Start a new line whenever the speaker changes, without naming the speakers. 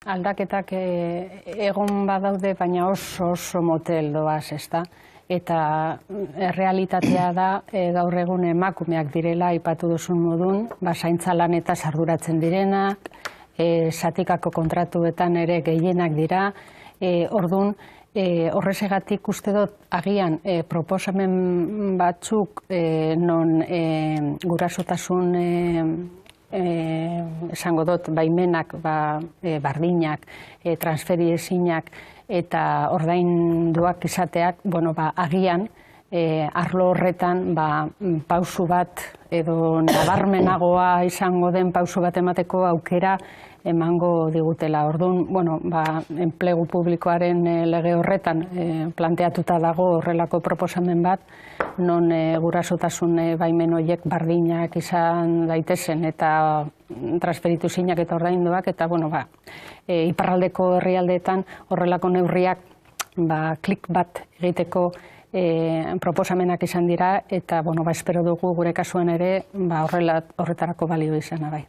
aldaketak egon badaude, baina oso motel doaz, ezta? Eta errealitatea da gaur egun emakumeak direla, aipatu duzun modun, zaintza lanetaz arduratzen direnak, zatikako kontratuetan ere gehienak dira, orduan, horrezegatik uste dut agian proposamen batzuk non gurasotasun esango dut baimenak, bardinak, transferiezinak eta ordainduak izateak, agian arlo horretan pausu bat edo nabarmenagoa izango den pausu bat emateko aukera emango digutela. Orduan, enplegu publikoaren lege horretan planteatuta dago horrelako proposamen bat, non gurasotasun baimen horiek bardinak izan daitezen eta transferitu zinak eta ordainduak, eta iparraldeko herrialdeetan horrelako neurriak klik bat egiteko proposamenak izan dira, eta espero dugu gure kasuan ere horretarako balio izana bai.